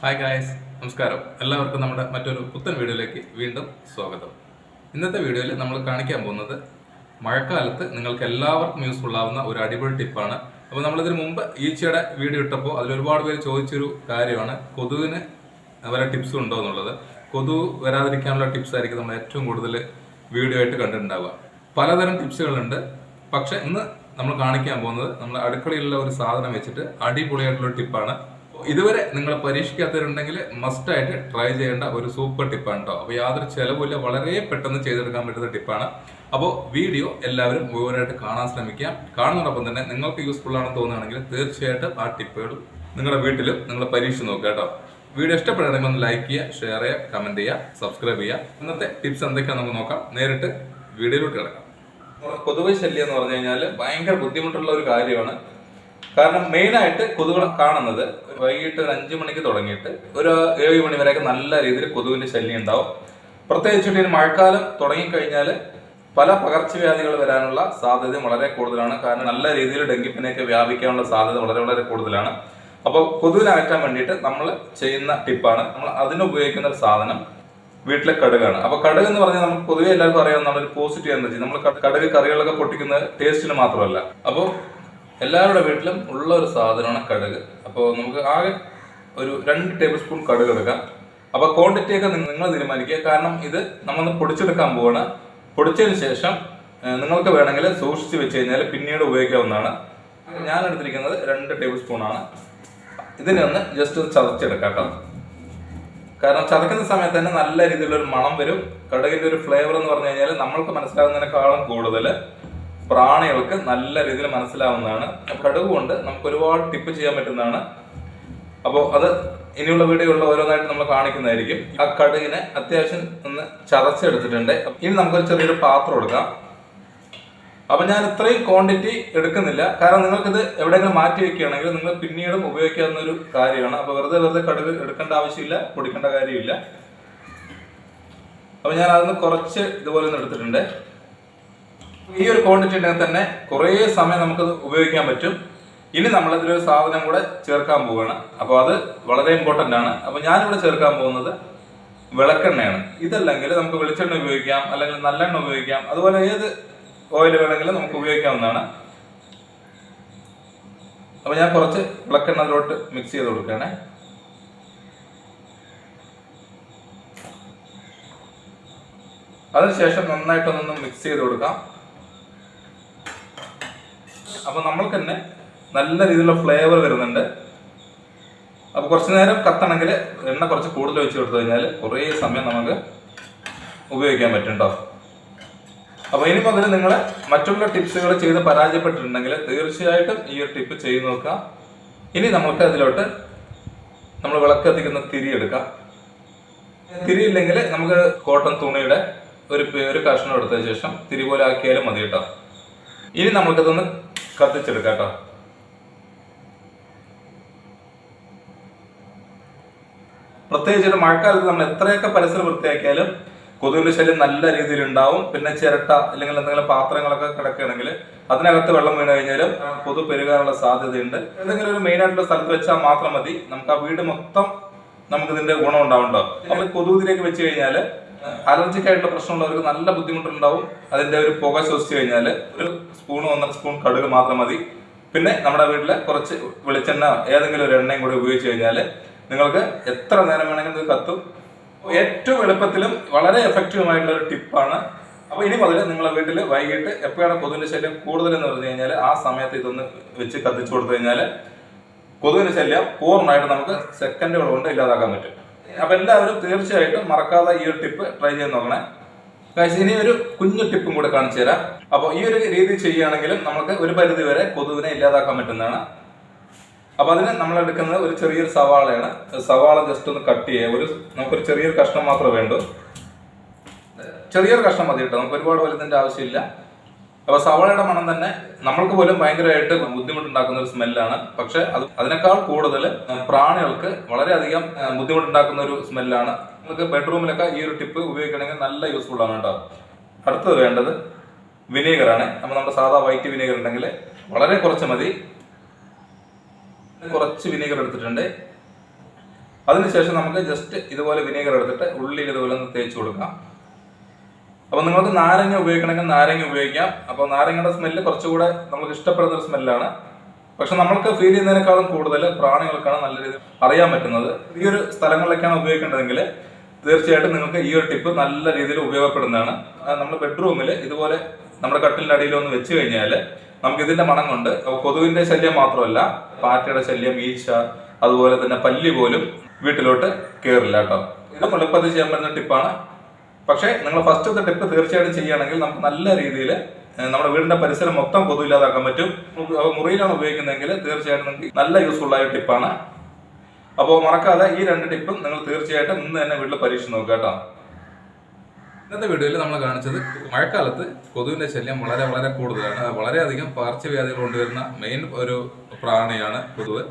Hi guys, നമസ്കാരം. എല്ലാവർക്കും നമ്മുടെ മറ്റൊരു പുത്തൻ വീഡിയോയിലേക്ക് വീണ്ടും സ്വാഗതം. ഇന്നത്തെ വീഡിയോയിൽ നമ്മൾ കാണിക്കാൻ പോകുന്നത് മഴക്കാലത്ത് നിങ്ങൾക്ക് എല്ലാവർക്കും യൂസ്ഫുൾ ആവുന്ന ഒരു അടിപൊളി ടിപ്പാണ്. അപ്പോൾ നമ്മളിതിന് മുമ്പ് ഈച്ചയുടെ വീഡിയോ ഇട്ടപ്പോൾ അതിൽ ഒരുപാട് പേര് ചോദിച്ചൊരു കാര്യമാണ് കൊതുകിന് വല്ല ടിപ്സ് ഉണ്ടോ എന്നുള്ളത്. കൊതുക് വരാതിരിക്കാനുള്ള ടിപ്സ് ആയിരിക്കും നമ്മൾ ഏറ്റവും കൂടുതൽ വീഡിയോ ആയിട്ട് കണ്ടിട്ടുണ്ടാവുക. പലതരം ടിപ്സുകളുണ്ട്. പക്ഷെ ഇന്ന് നമ്മൾ കാണിക്കാൻ പോകുന്നത് നമ്മൾ അടുക്കളയിലുള്ള ഒരു സാധനം വെച്ചിട്ട് അടിപൊളിയായിട്ടുള്ള ടിപ്പാണ്. ഇതുവരെ നിങ്ങൾ പരീക്ഷിക്കാത്തവരുണ്ടെങ്കിൽ മസ്റ്റായിട്ട് ട്രൈ ചെയ്യേണ്ട ഒരു സൂപ്പർ ടിപ്പാണ് കേട്ടോ. അപ്പോൾ യാതൊരു ചിലവില്ല, വളരെ പെട്ടെന്ന് ചെയ്തെടുക്കാൻ പറ്റുന്ന ടിപ്പാണ്. അപ്പോൾ വീഡിയോ എല്ലാവരും മുഴുവനായിട്ട് കാണാൻ ശ്രമിക്കാം. കാണുന്നതോടൊപ്പം തന്നെ നിങ്ങൾക്ക് യൂസ്ഫുൾ ആണെന്ന് തോന്നുകയാണെങ്കിൽ തീർച്ചയായിട്ടും ആ ടിപ്പുകൾ നിങ്ങളുടെ വീട്ടിലും നിങ്ങൾ പരീക്ഷിച്ച് നോക്കുക കേട്ടോ. വീഡിയോ ഇഷ്ടപ്പെടുകയാണെങ്കിൽ ഒന്ന് ലൈക്ക് ചെയ്യുക, ഷെയർ ചെയ്യുക, കമൻറ്റ് ചെയ്യുക, സബ്സ്ക്രൈബ് ചെയ്യുക. ഇന്നത്തെ ടിപ്സ് എന്തൊക്കെയാണെന്ന് നമുക്ക് നോക്കാം. നേരിട്ട് വീഡിയോയിലോട്ട് കിടക്കാം. കൊതുക് ശല്യം എന്ന് പറഞ്ഞു കഴിഞ്ഞാൽ ഭയങ്കര ബുദ്ധിമുട്ടുള്ള ഒരു കാര്യമാണ്. കാരണം മെയിനായിട്ട് കൊതുകുകളെ കാണുന്നത് വൈകിട്ട് ഒരു 5 മണിക്ക് തുടങ്ങിയിട്ട് ഒരു 7 മണി വരെയൊക്കെ നല്ല രീതിയിൽ കൊതുകിന്റെ ശല്യം ഉണ്ടാവും. പ്രത്യേകിച്ചിട്ട് ഈ മഴക്കാലം തുടങ്ങിക്കഴിഞ്ഞാൽ പല പകർച്ചവ്യാധികൾ വരാനുള്ള സാധ്യത വളരെ കൂടുതലാണ്. കാരണം നല്ല രീതിയിൽ ഡെങ്കിപ്പനിയൊക്കെ വ്യാപിക്കാനുള്ള സാധ്യത വളരെ വളരെ കൂടുതലാണ്. അപ്പോൾ കൊതുകിനെ അകറ്റാൻ വേണ്ടിയിട്ട് നമ്മൾ ചെയ്യുന്ന ടിപ്പാണ്. നമ്മൾ അതിന് ഉപയോഗിക്കുന്ന ഒരു സാധനം വീട്ടിലെ കടുകാണ്. അപ്പൊ കടുക് എന്ന് പറഞ്ഞാൽ നമുക്ക് പൊതുവെ എല്ലാവർക്കും അറിയാവുന്ന ഒരു പോസിറ്റീവ് എനർജി. നമ്മൾ കടുക് കറികളൊക്കെ പൊട്ടിക്കുന്നത് ടേസ്റ്റിന് മാത്രമല്ല. അപ്പോൾ എല്ലാവരുടെ വീട്ടിലും ഉള്ള ഒരു സാധനമാണ് കടുക്. അപ്പോൾ നമുക്ക് ആകെ ഒരു 2 ടേബിൾ സ്പൂൺ കടുക് എടുക്കാം. അപ്പോൾ ക്വാണ്ടിറ്റി ഒക്കെ നിങ്ങൾ തീരുമാനിക്കുക. കാരണം ഇത് നമ്മളൊന്ന് പൊടിച്ചെടുക്കാൻ പോവാണ്. പൊടിച്ചതിന് ശേഷം നിങ്ങൾക്ക് വേണമെങ്കിൽ സൂക്ഷിച്ച് വെച്ച് കഴിഞ്ഞാൽ പിന്നീട് ഉപയോഗിക്കാവുന്നതാണ്. ഞാൻ എടുത്തിരിക്കുന്നത് 2 ടേബിൾ സ്പൂണാണ്. ഇതിനെ ഒന്ന് ജസ്റ്റ് ഒന്ന് ചതച്ചെടുക്കാം കേട്ടോ. കാരണം ചതക്കുന്ന സമയത്ത് തന്നെ നല്ല രീതിയിലൊരു മണം വരും. കടുകിന്റെ ഒരു ഫ്ലേവർ എന്ന് പറഞ്ഞു കഴിഞ്ഞാൽ നമ്മൾക്ക് മനസ്സിലാകുന്നതിനേക്കാളും കൂടുതൽ പ്രാണികൾക്ക് നല്ല രീതിയിൽ മനസ്സിലാവുന്നതാണ്. കടുക് കൊണ്ട് നമുക്ക് ഒരുപാട് ടിപ്പ് ചെയ്യാൻ പറ്റുന്നതാണ്. അപ്പോൾ അത് ഇനിയുള്ള വീഡിയോകളിൽ ഓരോന്നായിട്ട് നമ്മൾ കാണിക്കുന്നതായിരിക്കും. ആ കടുകിനെ അത്യാവശ്യം ഒന്ന് ചതച്ചെടുത്തിട്ടുണ്ട്. ഇനി നമുക്കൊരു ചെറിയൊരു പാത്രം എടുക്കാം. അപ്പൊ ഞാൻ ഇത്രയും ക്വാണ്ടിറ്റി എടുക്കുന്നില്ല. കാരണം നിങ്ങൾക്കിത് എവിടെയെങ്കിലും മാറ്റി വെക്കുകയാണെങ്കിൽ നിങ്ങൾ പിന്നീടും ഉപയോഗിക്കാവുന്ന ഒരു കാര്യമാണ്. അപ്പൊ വെറുതെ കടുക് എടുക്കേണ്ട ആവശ്യമില്ല, പൊടിക്കേണ്ട കാര്യമില്ല. അപ്പൊ ഞാൻ അതിന് കുറച്ച് ഇതുപോലെ ഒന്ന് എടുത്തിട്ടുണ്ട്. ഈ ഒരു ക്വാണ്ടിറ്റി ഉണ്ടെങ്കിൽ തന്നെ കുറേ സമയം നമുക്കത് ഉപയോഗിക്കാൻ പറ്റും. ഇനി നമ്മളതിലൊരു സാധനം കൂടെ ചേർക്കാൻ പോവുകയാണ്. അപ്പോൾ അത് വളരെ ഇമ്പോർട്ടൻ്റ് ആണ്. അപ്പോൾ ഞാനിവിടെ ചേർക്കാൻ പോകുന്നത് വിളക്കെണ്ണയാണ്. ഇതല്ലെങ്കിൽ നമുക്ക് വെളിച്ചെണ്ണ ഉപയോഗിക്കാം, അല്ലെങ്കിൽ നല്ലെണ്ണ ഉപയോഗിക്കാം. അതുപോലെ ഏത് ഓയിൽ വേണമെങ്കിലും നമുക്ക് ഉപയോഗിക്കാവുന്നതാണ്. അപ്പോൾ ഞാൻ കുറച്ച് വിളക്കെണ്ണ അതിലോട്ട് മിക്സ് ചെയ്ത് കൊടുക്കുകയാണ്. അതിനുശേഷം നന്നായിട്ടൊന്ന് മിക്സ് ചെയ്ത് കൊടുക്കാം. അപ്പൊ നമ്മൾക്ക് തന്നെ നല്ല രീതിയിലുള്ള ഫ്ലേവർ വരുന്നുണ്ട്. അപ്പൊ കുറച്ചു നേരം കത്തണമെങ്കിൽ എണ്ണ കുറച്ച് കൂടുതൽ വെച്ച് കൊടുത്തു കഴിഞ്ഞാൽ കുറേ സമയം നമുക്ക് ഉപയോഗിക്കാൻ പറ്റും കേട്ടോ. അപ്പൊ ഇനി മുതൽ നിങ്ങൾ മറ്റുള്ള ടിപ്സുകൾ ചെയ്ത് പരാജയപ്പെട്ടിട്ടുണ്ടെങ്കിൽ തീർച്ചയായിട്ടും ഈ ഒരു ടിപ്പ് ചെയ്ത് നോക്കാം. ഇനി നമുക്ക് അതിലോട്ട് നമ്മൾ വിളക്ക് കത്തിക്കുന്ന തിരി എടുക്കാം. തിരി ഇല്ലെങ്കിൽ നമുക്ക് കോട്ടൺ തുണിയുടെ ഒരു കഷ്ണം എടുത്തതിന് ശേഷം തിരി പോലെ ആക്കിയാലും മതി കേട്ടോ. ഇനി നമുക്കതൊന്ന് കത്തിച്ചെടുക്കാം കേട്ടോ. പ്രത്യേകിച്ചിട്ട് മഴക്കാലത്ത് നമ്മൾ എത്രയൊക്കെ പരിസരം വൃത്തിയാക്കിയാലും കൊതുകിന്റെ ശല്യം നല്ല രീതിയിൽ ഉണ്ടാവും. പിന്നെ ചിരട്ട അല്ലെങ്കിൽ എന്തെങ്കിലും പാത്രങ്ങളൊക്കെ കിടക്കുകയാണെങ്കിൽ അതിനകത്ത് വെള്ളം വീണ് കഴിഞ്ഞാലും കൊതു പെരുകാനുള്ള സാധ്യതയുണ്ട്. എന്തെങ്കിലും ഒരു മെയിൻ ആയിട്ടുള്ള സ്ഥലത്ത് വെച്ചാൽ മാത്രം മതി. നമുക്ക് ആ വീട് മൊത്തം നമുക്ക് ഇതിന്റെ ഗുണം ഉണ്ടാവുണ്ടോ. നമ്മൾ കൊതുകിലേക്ക് വെച്ച് കഴിഞ്ഞാൽ അലർജിക് ആയിട്ടുള്ള പ്രശ്നമുള്ളവർക്ക് നല്ല ബുദ്ധിമുട്ടുണ്ടാവും. അതിന്റെ ഒരു പുക ശ്വസിച്ചു കഴിഞ്ഞാൽ ഒരു 1 സ്പൂൺ കടുക് മാത്രം മതി. പിന്നെ നമ്മുടെ വീട്ടിലെ കുറച്ച് വെളിച്ചെണ്ണ ഏതെങ്കിലും ഒരു എണ്ണയും കൂടി ഉപയോഗിച്ച് കഴിഞ്ഞാൽ നിങ്ങൾക്ക് എത്ര നേരം വേണമെങ്കിലും ഇത് കത്തും. ഏറ്റവും എളുപ്പത്തിലും വളരെ എഫക്റ്റീവുമായിട്ടുള്ള ഒരു ടിപ്പാണ്. അപ്പൊ ഇനി മുതൽ നിങ്ങളുടെ വീട്ടിൽ വൈകിട്ട് എപ്പോഴാണ് കൊതുകിന്റെ ശല്യം കൂടുതലെന്ന് പറഞ്ഞു കഴിഞ്ഞാൽ ആ സമയത്ത് ഇതൊന്ന് വെച്ച് കത്തിച്ചു കൊടുത്തു കഴിഞ്ഞാൽ കൊതുകിന്റെ ശല്യം പൂർണ്ണമായിട്ട് നമുക്ക് സെക്കൻഡുകൾ കൊണ്ട് ഇല്ലാതാക്കാൻ പറ്റും. അപ്പൊ എല്ലാവരും തീർച്ചയായിട്ടും മറക്കാതെ ഈ ഒരു ടിപ്പ് ട്രൈ ചെയ്ത് നോക്കണേ. ഇനി ഒരു കുഞ്ഞു ടിപ്പും കൂടെ കാണിച്ചു തരാം. അപ്പോൾ ഈ ഒരു രീതി ചെയ്യുകയാണെങ്കിലും നമുക്ക് ഒരു പരിധി വരെ കൊതുകിനെ ഇല്ലാതാക്കാൻ പറ്റുന്നതാണ്. അപ്പൊ അതിന് നമ്മൾ എടുക്കുന്നത് ഒരു ചെറിയൊരു സവാളയാണ്. സവാള ജസ്റ്റ് ഒന്ന് കട്ട് ചെയ്യുക. നമുക്കൊരു ചെറിയൊരു കഷ്ണം മാത്രമേ വേണ്ടൂ. ചെറിയൊരു കഷ്ണം മതി കേട്ടോ, നമുക്ക് ഒരുപാട് വലുതിന്റെ ആവശ്യമില്ല. അപ്പൊ സവാളയുടെ മണം തന്നെ നമ്മൾക്ക് പോലും ഭയങ്കരമായിട്ട് ബുദ്ധിമുട്ടുണ്ടാക്കുന്ന ഒരു സ്മെല്ലാണ്. പക്ഷെ അതിനേക്കാൾ കൂടുതൽ പ്രാണികൾക്ക് വളരെയധികം ബുദ്ധിമുട്ടുണ്ടാക്കുന്ന ഒരു സ്മെല്ലാണ്. നിങ്ങൾക്ക് ബെഡ്റൂമിലൊക്കെ ഈ ഒരു ടിപ്പ് ഉപയോഗിക്കണമെങ്കിൽ നല്ല യൂസ്ഫുൾ ആണ് കേട്ടോ. അടുത്തത് വേണ്ടത് വിനീഗറാണ്. അപ്പൊ നമ്മുടെ സാധാ വൈറ്റ് വിനീഗർ ഉണ്ടെങ്കിൽ വളരെ കുറച്ച് മതി. കുറച്ച് വിനീഗർ എടുത്തിട്ടുണ്ട്. അതിനുശേഷം നമുക്ക് ജസ്റ്റ് ഇതുപോലെ വിനീഗർ എടുത്തിട്ട് ഉള്ളിൽ ഇതുപോലെ ഒന്ന് തേച്ച് കൊടുക്കാം. അപ്പോൾ നിങ്ങൾക്ക് നാരങ്ങ ഉപയോഗിക്കണമെങ്കിൽ നാരങ്ങ ഉപയോഗിക്കാം. അപ്പോൾ നാരങ്ങയുടെ സ്മെല്ല് കുറച്ചുകൂടെ നമുക്ക് ഇഷ്ടപ്പെടുന്ന ഒരു സ്മെല്ലാണ്. പക്ഷെ നമ്മൾക്ക് ഫീൽ ചെയ്യുന്നതിനേക്കാളും കൂടുതൽ പ്രാണികൾക്കാണ് നല്ല രീതിയിൽ അറിയാൻ പറ്റുന്നത്. ഈ ഒരു സ്ഥലങ്ങളിലൊക്കെയാണ് ഉപയോഗിക്കേണ്ടതെങ്കിൽ തീർച്ചയായിട്ടും നിങ്ങൾക്ക് ഈ ഒരു ടിപ്പ് നല്ല രീതിയിൽ ഉപയോഗപ്പെടുന്നതാണ്. നമ്മൾ ബെഡ്റൂമിൽ ഇതുപോലെ നമ്മുടെ കട്ടിലിന്റെ അടിയിൽ ഒന്ന് വെച്ച് കഴിഞ്ഞാൽ നമുക്ക് ഇതിന്റെ മണം കൊണ്ട് കൊതുകിന്റെ ശല്യം മാത്രമല്ല, പാറ്റയുടെ ശല്യം, ഈച്ച, അതുപോലെ തന്നെ പല്ലി പോലും വീട്ടിലോട്ട് കയറില്ല കേട്ടോ. ഇത് എളുപ്പത്തിൽ ചെയ്യാൻ പറ്റുന്ന ടിപ്പാണ്. പക്ഷേ നിങ്ങൾ ഫസ്റ്റത്തെ ടിപ്പ് തീർച്ചയായിട്ടും ചെയ്യുകയാണെങ്കിൽ നമുക്ക് നല്ല രീതിയിൽ നമ്മുടെ വീടിന്റെ പരിസരം മൊത്തം കൊതു ഇല്ലാതാക്കാൻ പറ്റും. മുറിയിലാണ് ഉപയോഗിക്കുന്നതെങ്കിൽ തീർച്ചയായിട്ടും നിങ്ങൾക്ക് നല്ല യൂസ്ഫുൾ ആയ ടിപ്പാണ്. അപ്പോൾ മറക്കാതെ ഈ 2 ടിപ്പും നിങ്ങൾ തീർച്ചയായിട്ടും ഇന്ന് തന്നെ വീട്ടിൽ പരീക്ഷിച്ച് നോക്കുക കേട്ടോ. ഇന്നത്തെ വീഡിയോയിൽ നമ്മൾ കാണിച്ചത് മഴക്കാലത്ത് കൊതുവിന്റെ ശല്യം വളരെ വളരെ കൂടുതലാണ്. വളരെയധികം പകർച്ചവ്യാധികൾ കൊണ്ടുവരുന്ന മെയിൻ ഒരു പ്രാണിയാണ് കൊതുക്.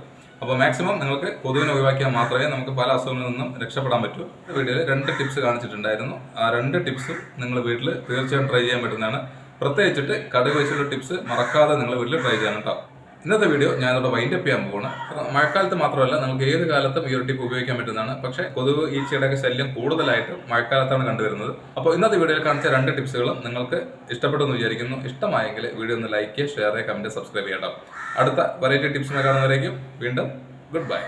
അപ്പോൾ മാക്സിമം നിങ്ങൾക്ക് കൊതുവിനെ ഒഴിവാക്കിയാൽ മാത്രമേ നമുക്ക് പല അസുഖങ്ങളിൽ നിന്നും രക്ഷപ്പെടാൻ പറ്റൂ. വീഡിയോയിൽ 2 ടിപ്സ് കാണിച്ചിട്ടുണ്ടായിരുന്നു. ആ 2 ടിപ്സും നിങ്ങൾ വീട്ടിൽ തീർച്ചയായും ട്രൈ ചെയ്യാൻ പറ്റുന്നതാണ്. പ്രത്യേകിച്ചിട്ട് കടുക് വെച്ചുള്ള ടിപ്സ് മറക്കാതെ നിങ്ങൾ വീട്ടിൽ ട്രൈ ചെയ്യണം കേട്ടോ. ഇന്നത്തെ വീഡിയോ ഞാനിവിടെ വൈൻഡ് അപ്പ് ചെയ്യാൻ പോകണം. മഴക്കാലത്ത് മാത്രമല്ല നമുക്ക് ഏത് കാലത്തും ഈ ഒരു ടിപ്പ് ഉപയോഗിക്കാൻ പറ്റുന്നതാണ്. പക്ഷേ കൊതുക് ഈച്ചയുടെയൊക്കെ ശല്യം കൂടുതലായിട്ട് മഴക്കാലത്താണ് കണ്ടുവരുന്നത്. അപ്പോൾ ഇന്നത്തെ വീഡിയോയിൽ കാണിച്ച 2 ടിപ്സുകളും നിങ്ങൾക്ക് ഇഷ്ടപ്പെട്ടു എന്ന് വിചാരിക്കുന്നു. ഇഷ്ടമായെങ്കിൽ വീഡിയോ ഒന്ന് ലൈക്ക് ചെയ്യുക, ഷെയർ ചെയ്യുക, കമന്റ്, സബ്സ്ക്രൈബ് ചെയ്യണം. അടുത്ത വെറൈറ്റി ടിപ്സിനെ കാണുന്നവരേക്കും വീണ്ടും ഗുഡ് ബൈ.